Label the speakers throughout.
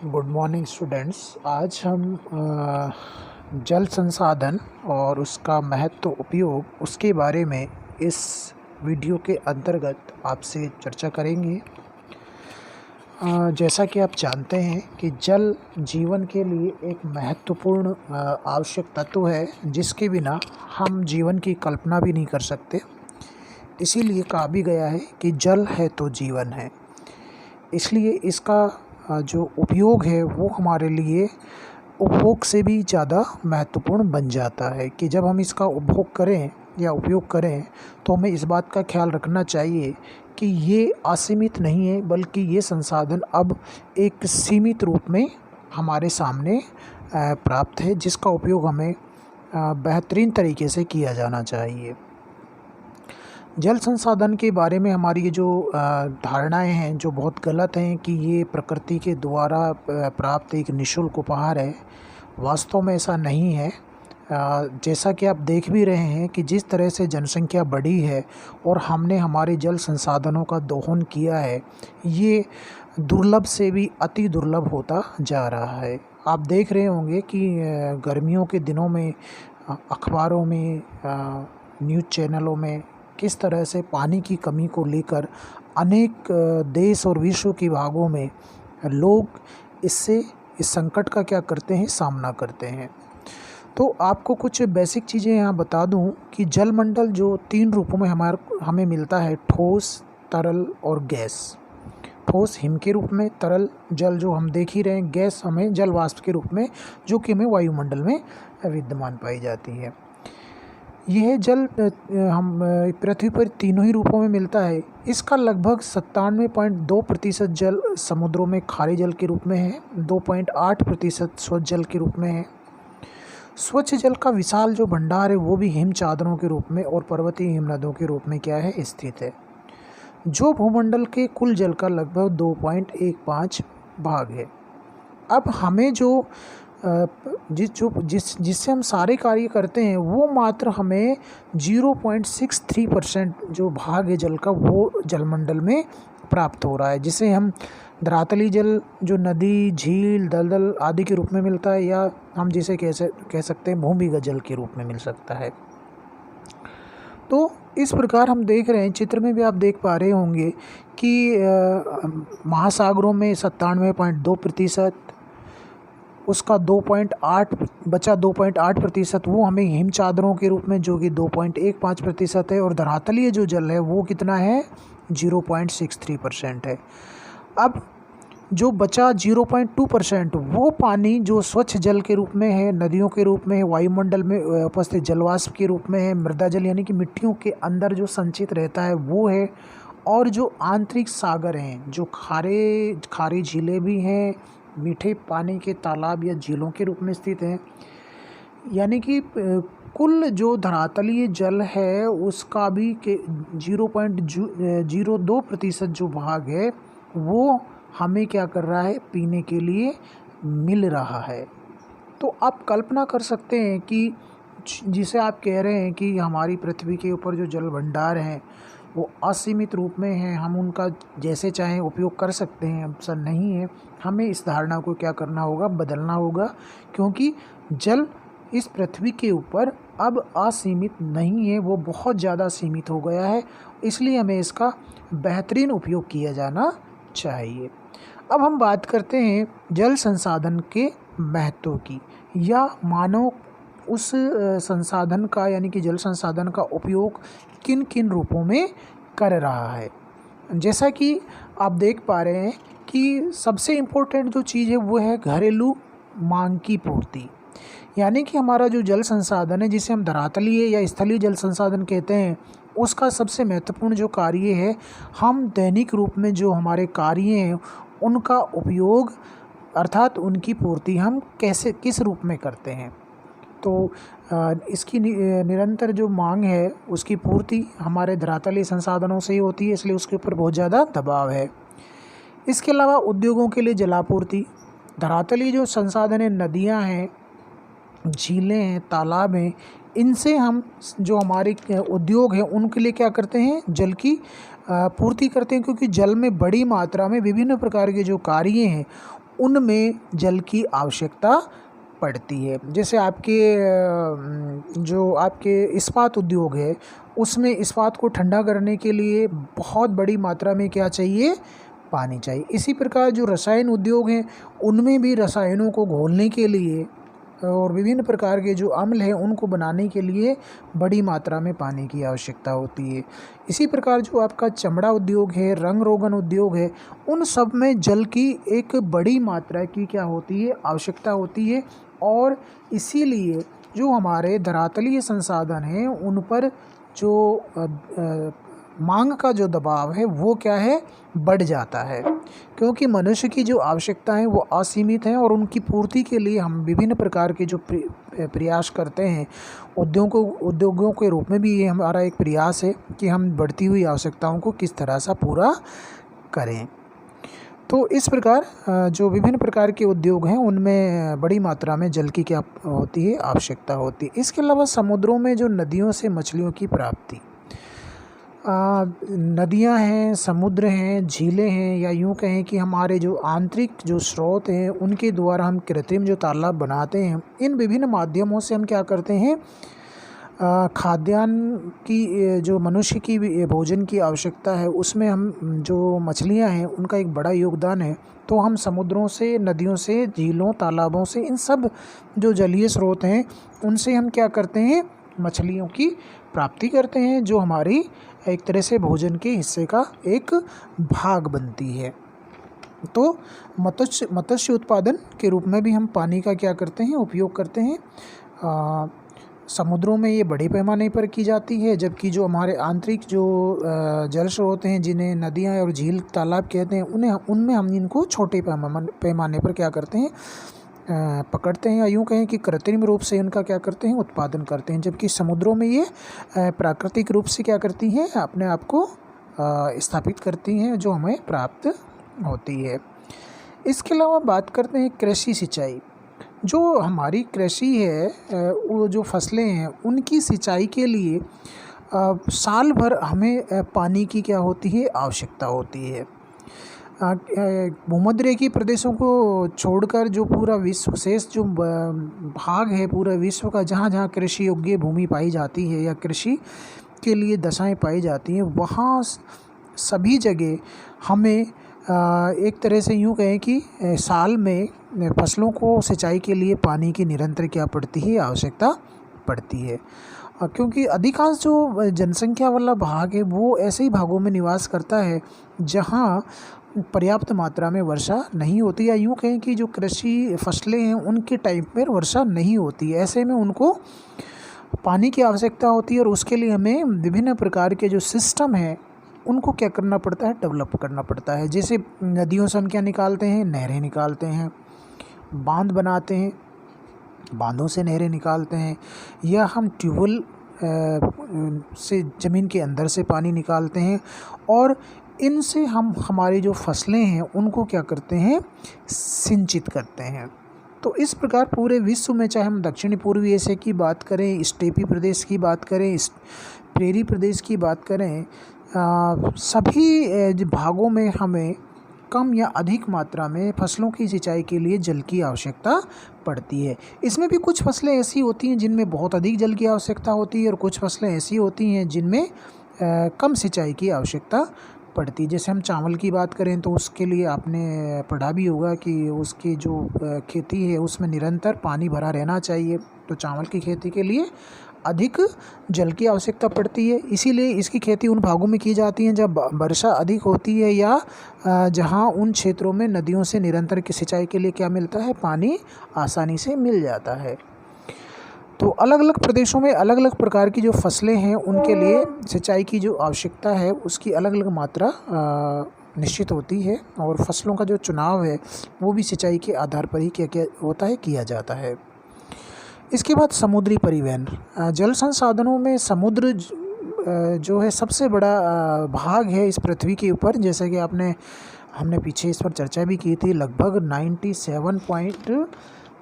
Speaker 1: Good morning students. आज हम जल संसाधन और उसका महत्व उपयोग उसके बारे में इस वीडियो के अंतर्गत आपसे चर्चा करेंगे। जैसा कि आप जानते हैं कि जल जीवन के लिए एक महत्वपूर्ण आवश्यक तत्व है, जिसके बिना हम जीवन की कल्पना भी नहीं कर सकते। इसीलिए कहा भी गया है कि जल है तो जीवन है। इसलिए इसका जो उपयोग है वो हमारे लिए उपभोग से भी ज़्यादा महत्वपूर्ण बन जाता है कि जब हम इसका उपभोग करें या उपयोग करें तो हमें इस बात का ख्याल रखना चाहिए कि ये असीमित नहीं है, बल्कि ये संसाधन अब एक सीमित रूप में हमारे सामने प्राप्त है, जिसका उपयोग हमें बेहतरीन तरीके से किया जाना चाहिए। जल संसाधन के बारे में हमारी ये जो धारणाएं हैं जो बहुत गलत हैं कि ये प्रकृति के द्वारा प्राप्त एक निःशुल्क उपहार है। वास्तव में ऐसा नहीं है। जैसा कि आप देख भी रहे हैं कि जिस तरह से जनसंख्या बढ़ी है और हमने हमारे जल संसाधनों का दोहन किया है, ये दुर्लभ से भी अति दुर्लभ होता जा रहा है। आप देख रहे होंगे कि गर्मियों के दिनों में अखबारों में, न्यूज़ चैनलों में किस तरह से पानी की कमी को लेकर अनेक देश और विश्व के भागों में लोग इस संकट का क्या करते हैं, सामना करते हैं। तो आपको कुछ बेसिक चीज़ें यहाँ बता दूँ कि जलमंडल जो 3 रूपों में हमें मिलता है: ठोस, तरल और गैस। ठोस हिम के रूप में, तरल जल जो हम देख ही रहे हैं, गैस हमें जल वाष्प के रूप में, जो कि हमें वायुमंडल में विद्यमान पाई जाती है। यह जल हम पृथ्वी पर तीनों ही रूपों में मिलता है। इसका लगभग 97.2% जल समुद्रों में खारे जल के रूप में है, 2.8% स्वच्छ जल के रूप में है। स्वच्छ जल का विशाल जो भंडार है वो भी हिम चादरों के रूप में और पर्वतीय हिमनदों के रूप में क्या है, स्थित है, जो भूमंडल के कुल जल का लगभग 2.15 भाग है। अब हमें जिससे हम सारे कार्य करते हैं वो मात्र हमें 0.63% जो भाग है जल का, वो जलमंडल में प्राप्त हो रहा है, जिसे हम धरातली जल जो नदी, झील, दलदल आदि के रूप में मिलता है, या हम जिसे कह सकते हैं भूमिगत जल के रूप में मिल सकता है। तो इस प्रकार हम देख रहे हैं, चित्र में भी आप देख पा रहे होंगे कि महासागरों में 97.2%, उसका 2.8% वो हमें हिम चादरों के रूप में, जो कि 2.15% है, और धरातलीय जो जल है वो कितना है, 0.63% है। अब जो बचा 0.2% वो पानी जो स्वच्छ जल के रूप में है, नदियों के रूप में है, वायुमंडल में उपस्थित जलवाष्प के रूप में है, मृदा जल यानी कि मिट्टियों के अंदर जो संचित रहता है वो है, और जो आंतरिक सागर हैं, जो खारे झीलें भी हैं, मीठे पानी के तालाब या झीलों के रूप में स्थित हैं, यानी कि कुल जो धरातलीय जल है उसका भी 0.02% जो भाग है वो हमें क्या कर रहा है, पीने के लिए मिल रहा है। तो आप कल्पना कर सकते हैं कि जिसे आप कह रहे हैं कि हमारी पृथ्वी के ऊपर जो जल भंडार हैं वो असीमित रूप में हैं, हम उनका जैसे चाहें उपयोग कर सकते हैं, ऐसा नहीं है। हमें इस धारणा को क्या करना होगा, बदलना होगा, क्योंकि जल इस पृथ्वी के ऊपर अब असीमित नहीं है, वो बहुत ज़्यादा सीमित हो गया है। इसलिए हमें इसका बेहतरीन उपयोग किया जाना चाहिए। अब हम बात करते हैं जल संसाधन के महत्व की, या मानव उस संसाधन का, यानी कि जल संसाधन का उपयोग किन किन रूपों में कर रहा है। जैसा कि आप देख पा रहे हैं कि सबसे इम्पोर्टेंट जो चीज़ है वो है घरेलू मांग की पूर्ति, यानी कि हमारा जो जल संसाधन है, जिसे हम धरातलीय या स्थलीय जल संसाधन कहते हैं, उसका सबसे महत्वपूर्ण जो कार्य है, हम दैनिक रूप में जो हमारे कार्य हैं उनका उपयोग, अर्थात उनकी पूर्ति हम किस रूप में करते हैं। तो इसकी निरंतर जो मांग है उसकी पूर्ति हमारे धरातलीय संसाधनों से ही होती है, इसलिए उसके ऊपर बहुत ज़्यादा दबाव है। इसके अलावा उद्योगों के लिए जलापूर्ति, धरातलीय जो संसाधन है, नदियाँ हैं, झीलें हैं, तालाब हैं, इनसे हम जो हमारे उद्योग हैं उनके लिए क्या करते हैं, जल की पूर्ति करते हैं, क्योंकि जल में बड़ी मात्रा में विभिन्न प्रकार के जो कार्य हैं उनमें जल की आवश्यकता पड़ती है। जैसे आपके जो आपके इस्पात उद्योग है, उसमें इस्पात को ठंडा करने के लिए बहुत बड़ी मात्रा में क्या चाहिए? पानी चाहिए। इसी प्रकार जो रसायन उद्योग हैं, उनमें भी रसायनों को घोलने के लिए और विभिन्न प्रकार के जो अम्ल हैं उनको बनाने के लिए बड़ी मात्रा में पानी की आवश्यकता होती है। इसी प्रकार जो आपका चमड़ा उद्योग है, रंग रोगन उद्योग है, उन सब में जल की एक बड़ी मात्रा की क्या होती है? आवश्यकता होती है। और इसीलिए जो हमारे धरातलीय संसाधन हैं उन पर जो मांग का जो दबाव है वो क्या है? बढ़ जाता है, क्योंकि मनुष्य की जो आवश्यकता है वो असीमित है और उनकी पूर्ति के लिए हम विभिन्न प्रकार के जो प्रयास करते हैं, उद्योगों के रूप में भी ये हमारा एक प्रयास है कि हम बढ़ती हुई आवश्यकताओं को किस तरह से पूरा करें। तो इस प्रकार जो विभिन्न प्रकार के उद्योग हैं उनमें बड़ी मात्रा में जल की क्या होती है? आवश्यकता होती है। इसके अलावा समुद्रों में जो नदियों से मछलियों की प्राप्ति, नदियां हैं, समुद्र हैं, झीलें हैं, या यूँ कहें कि हमारे जो आंतरिक जो स्रोत हैं उनके द्वारा हम कृत्रिम जो तालाब बनाते हैं, इन विभिन्न माध्यमों से हम क्या करते हैं? खाद्यान्न की जो मनुष्य की भोजन की आवश्यकता है उसमें हम जो मछलियां हैं उनका एक बड़ा योगदान है। तो हम समुद्रों से, नदियों से, झीलों, तालाबों से, इन सब जो जलीय स्रोत हैं उनसे हम क्या करते हैं? मछलियों की प्राप्ति करते हैं, जो हमारी एक तरह से भोजन के हिस्से का एक भाग बनती है। तो मत्स्य उत्पादन के रूप में भी हम पानी का क्या करते हैं? उपयोग करते हैं। समुद्रों में ये बड़े पैमाने पर की जाती है, जबकि जो हमारे आंतरिक जो जल स्रोत हैं जिन्हें नदियाँ और झील, तालाब कहते हैं, उनमें हम इनको छोटे पैमाने पर क्या करते हैं? पकड़ते हैं, या यूँ कहें कि कृत्रिम रूप से इनका क्या करते हैं? उत्पादन करते हैं। जबकि समुद्रों में ये प्राकृतिक रूप से क्या करती हैं? अपने आप को स्थापित करती हैं, जो हमें प्राप्त होती है। इसके अलावा बात करते हैं कृषि सिंचाई। जो हमारी कृषि है, वो जो फसलें हैं उनकी सिंचाई के लिए साल भर हमें पानी की क्या होती है? आवश्यकता होती है। भूमध्यरेखीय प्रदेशों को छोड़कर जो पूरा विश्व, शेष जो भाग है पूरा विश्व का, जहाँ जहाँ कृषि योग्य भूमि पाई जाती है या कृषि के लिए दशाएं पाई जाती हैं, वहाँ सभी जगह हमें एक तरह से यूँ कहें कि साल में फसलों को सिंचाई के लिए पानी की निरंतर क्या पड़ती है? आवश्यकता पड़ती है। क्योंकि अधिकांश जो जनसंख्या वाला भाग है वो ऐसे ही भागों में निवास करता है जहाँ पर्याप्त मात्रा में वर्षा नहीं होती, या यूँ कहें कि जो कृषि फसलें हैं उनके टाइम पर वर्षा नहीं होती है। ऐसे में उनको पानी की आवश्यकता होती है और उसके लिए हमें विभिन्न प्रकार के जो सिस्टम हैं उनको क्या करना पड़ता है? डेवलप करना पड़ता है। जैसे नदियों से हम क्या निकालते हैं? नहरें निकालते हैं, बांध बनाते हैं, बांधों से नहरें निकालते हैं, या हम ट्यूबवेल से ज़मीन के अंदर से पानी निकालते हैं, और इनसे हम हमारी जो फसलें हैं उनको क्या करते हैं? सिंचित करते हैं। तो इस प्रकार पूरे विश्व में, चाहे हम दक्षिणी पूर्वी एशिया की बात करें, स्टेपी प्रदेश की बात करें, प्रेरी प्रदेश की बात करें, सभी भागों में हमें कम या अधिक मात्रा में फसलों की सिंचाई के लिए जल की आवश्यकता पड़ती है। इसमें भी कुछ फसलें ऐसी होती हैं जिनमें बहुत अधिक जल की आवश्यकता होती है, और कुछ फसलें ऐसी होती हैं जिनमें कम सिंचाई की आवश्यकता पड़ती है। जैसे हम चावल की बात करें तो उसके लिए आपने पढ़ा भी होगा कि उसकी जो खेती है उसमें निरंतर पानी भरा रहना चाहिए। तो चावल की खेती के लिए अधिक जल की आवश्यकता पड़ती है, इसीलिए इसकी खेती उन भागों में की जाती है जब वर्षा अधिक होती है, या जहां उन क्षेत्रों में नदियों से निरंतर की सिंचाई के लिए क्या मिलता है? पानी आसानी से मिल जाता है। तो अलग अलग प्रदेशों में अलग अलग प्रकार की जो फसलें हैं उनके लिए सिंचाई की जो आवश्यकता है उसकी अलग अलग मात्रा निश्चित होती है, और फसलों का जो चुनाव है वो भी सिंचाई के आधार पर ही क्या क्या होता है? किया जाता है। इसके बाद समुद्री परिवहन। जल संसाधनों में समुद्र जो है सबसे बड़ा भाग है इस पृथ्वी के ऊपर। जैसे कि हमने पीछे इस पर चर्चा भी की थी, लगभग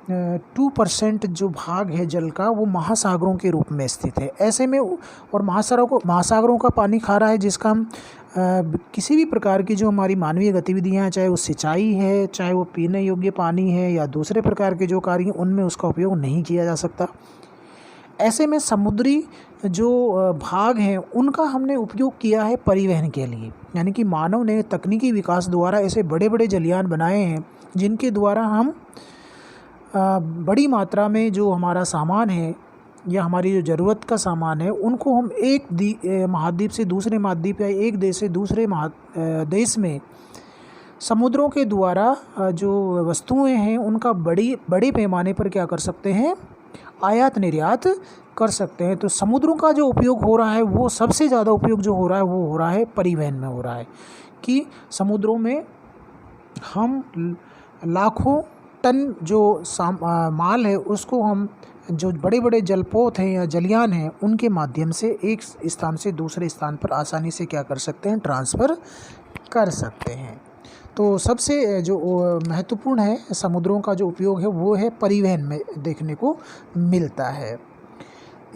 Speaker 1: 2% जो भाग है जल का वो महासागरों के रूप में स्थित है। ऐसे में और महासागरों का पानी खारा है, जिसका हम किसी भी प्रकार की जो हमारी मानवीय गतिविधियाँ हैं, चाहे वो सिंचाई है, चाहे वो पीने योग्य पानी है या दूसरे प्रकार के जो कार्य हैं, उनमें उसका उपयोग नहीं किया जा सकता। ऐसे में समुद्री जो भाग हैं उनका हमने उपयोग किया है परिवहन के लिए, यानी कि मानव ने तकनीकी विकास द्वारा ऐसे बड़े बड़े जलयान बनाए हैं जिनके द्वारा हम बड़ी मात्रा में जो हमारा सामान है या हमारी जो ज़रूरत का सामान है उनको हम एक महाद्वीप से दूसरे महाद्वीप या एक देश से दूसरे देश में समुद्रों के द्वारा जो वस्तुएं हैं उनका बड़े पैमाने पर क्या कर सकते हैं, आयात निर्यात कर सकते हैं। तो समुद्रों का जो उपयोग हो रहा है वो सबसे ज़्यादा उपयोग जो हो रहा है वो हो रहा है परिवहन में हो रहा है, कि समुद्रों में हम लाखों टन जो माल है उसको हम जो बड़े बड़े जलपोत हैं या जलयान हैं उनके माध्यम से एक स्थान से दूसरे स्थान पर आसानी से क्या कर सकते हैं, ट्रांसफ़र कर सकते हैं। तो सबसे जो महत्वपूर्ण है समुद्रों का जो उपयोग है वो है परिवहन में देखने को मिलता है।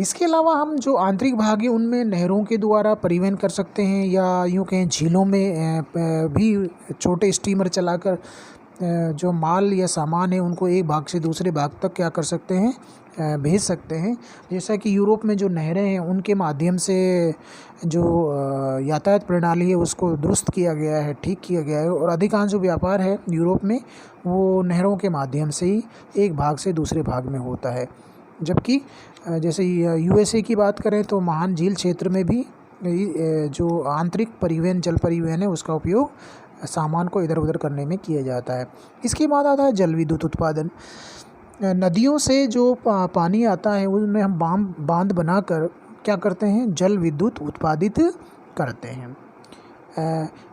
Speaker 1: इसके अलावा हम जो आंतरिक भाग है उनमें नहरों के द्वारा परिवहन कर सकते हैं, या यूँ कहें झीलों में भी छोटे स्टीमर चलाकर जो माल या सामान है उनको एक भाग से दूसरे भाग तक क्या कर सकते हैं, भेज सकते हैं। जैसा कि यूरोप में जो नहरें हैं उनके माध्यम से जो यातायात प्रणाली है उसको दुरुस्त किया गया है, ठीक किया गया है, और अधिकांश जो व्यापार है यूरोप में वो नहरों के माध्यम से ही एक भाग से दूसरे भाग में होता है। जबकि जैसे यूएसए की बात करें तो महान झील क्षेत्र में भी जो आंतरिक परिवहन जल परिवहन है उसका उपयोग सामान को इधर उधर करने में किया जाता है। इसके बाद आता है जल विद्युत उत्पादन। नदियों से जो पानी आता है उनमें हम बांध बनाकर क्या करते हैं, जल विद्युत उत्पादित करते हैं।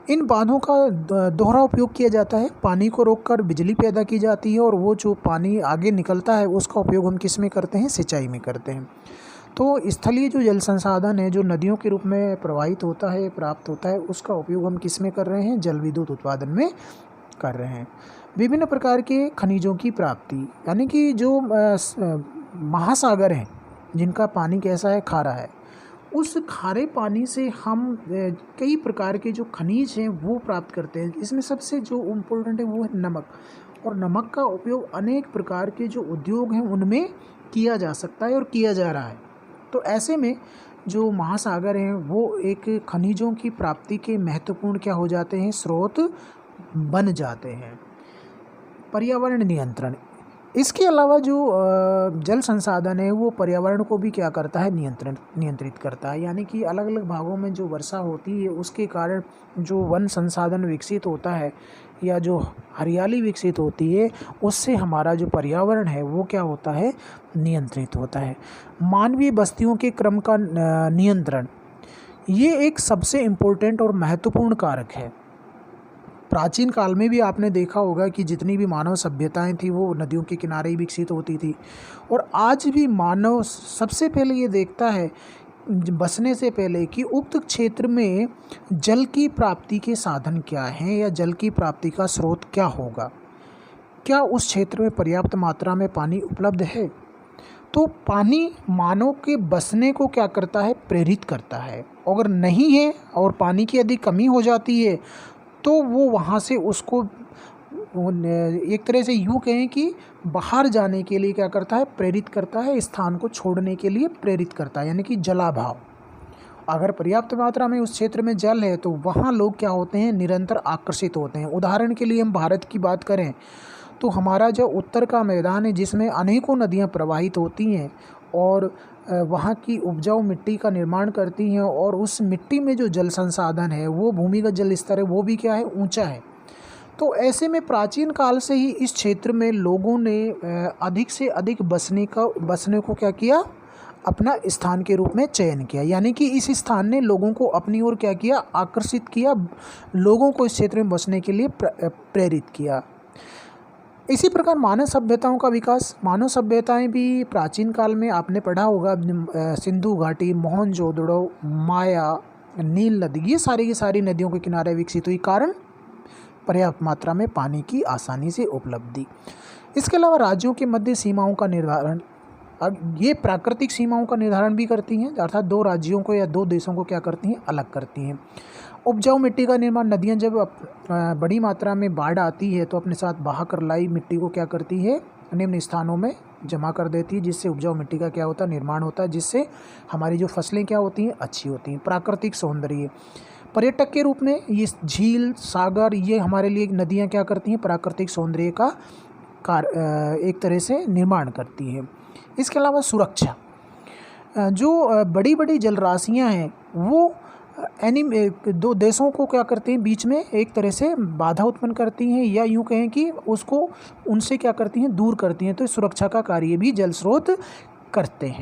Speaker 1: इन बांधों का दोहरा उपयोग किया जाता है, पानी को रोककर बिजली पैदा की जाती है और वो जो पानी आगे निकलता है उसका उपयोग हम किस में करते हैं, सिंचाई में करते हैं। तो स्थलीय जो जल संसाधन है जो नदियों के रूप में प्रवाहित होता है, प्राप्त होता है, उसका उपयोग हम किस में कर रहे हैं, जल विद्युत उत्पादन में कर रहे हैं। विभिन्न प्रकार के खनिजों की प्राप्ति, यानी कि जो महासागर हैं जिनका पानी कैसा है, खारा है, उस खारे पानी से हम कई प्रकार के जो खनिज हैं वो प्राप्त करते हैं। इसमें सबसे जो इम्पोर्टेंट है वो है नमक, और नमक का उपयोग अनेक प्रकार के जो उद्योग हैं उनमें किया जा सकता है और किया जा रहा है। तो ऐसे में जो महासागर हैं वो एक खनिजों की प्राप्ति के महत्वपूर्ण क्या हो जाते हैं, स्रोत बन जाते हैं। पर्यावरण नियंत्रण, इसके अलावा जो जल संसाधन है वो पर्यावरण को भी क्या करता है, नियंत्रित करता है। यानी कि अलग अलग भागों में जो वर्षा होती है उसके कारण जो वन संसाधन विकसित होता है या जो हरियाली विकसित होती है उससे हमारा जो पर्यावरण है वो क्या होता है, नियंत्रित होता है। मानवीय बस्तियों के क्रम का नियंत्रण, ये एक सबसे इम्पोर्टेंट और महत्वपूर्ण कारक है। प्राचीन काल में भी आपने देखा होगा कि जितनी भी मानव सभ्यताएं थी वो नदियों के किनारे ही विकसित होती थी, और आज भी मानव सबसे पहले ये देखता है बसने से पहले कि उक्त क्षेत्र में जल की प्राप्ति के साधन क्या हैं या जल की प्राप्ति का स्रोत क्या होगा, क्या उस क्षेत्र में पर्याप्त मात्रा में पानी उपलब्ध है। तो पानी मानव के बसने को क्या करता है, प्रेरित करता है। अगर नहीं है और पानी की यदि कमी हो जाती है तो वो वहाँ से उसको एक तरह से यूँ कहें कि बाहर जाने के लिए क्या करता है, प्रेरित करता है, स्थान को छोड़ने के लिए प्रेरित करता है, यानी कि जलाभाव। अगर पर्याप्त मात्रा में उस क्षेत्र में जल है तो वहाँ लोग क्या होते हैं, निरंतर आकर्षित होते हैं। उदाहरण के लिए हम भारत की बात करें तो हमारा जो उत्तर का मैदान है जिसमें अनेकों नदियाँ प्रवाहित होती हैं और वहाँ की उपजाऊ मिट्टी का निर्माण करती हैं, और उस मिट्टी में जो जल संसाधन है वो भूमिगत जल स्तर है वो भी क्या है, ऊंचा है। तो ऐसे में प्राचीन काल से ही इस क्षेत्र में लोगों ने अधिक से अधिक बसने को क्या किया, अपना स्थान के रूप में चयन किया। यानी कि इस स्थान ने लोगों को अपनी ओर क्या किया, आकर्षित किया, लोगों को इस क्षेत्र में बसने के लिए प्रेरित किया। इसी प्रकार मानव सभ्यताओं का विकास, मानव सभ्यताएं भी प्राचीन काल में आपने पढ़ा होगा सिंधु घाटी, मोहनजोदड़ो, माया, नील नदी, ये सारी की सारी नदियों के किनारे विकसित हुई। कारण पर्याप्त मात्रा में पानी की आसानी से उपलब्धि। इसके अलावा राज्यों के मध्य सीमाओं का निर्धारण, अब ये प्राकृतिक सीमाओं का निर्धारण भी करती हैं, अर्थात दो राज्यों को या दो देशों को क्या करती हैं, अलग करती हैं। उपजाऊ मिट्टी का निर्माण, नदियाँ जब बड़ी मात्रा में बाढ़ आती है तो अपने साथ बहा कर लाई मिट्टी को क्या करती है, निम्न स्थानों में जमा कर देती है, जिससे उपजाऊ मिट्टी का क्या होता है, निर्माण होता है, जिससे हमारी जो फसलें क्या होती हैं, अच्छी होती हैं। प्राकृतिक सौंदर्य, पर्यटक के रूप में ये झील, सागर, ये हमारे लिए नदियाँ क्या करती हैं, प्राकृतिक सौंदर्य का एक तरह से निर्माण करती है। इसके अलावा सुरक्षा, जो बड़ी बड़ी जलराशियाँ हैं वो दो देशों को क्या करते हैं, बीच में एक तरह से बाधा उत्पन्न करती हैं, या यूँ कहें कि उसको उनसे क्या करती हैं, दूर करती हैं। तो सुरक्षा का कार्य भी जल स्रोत करते हैं।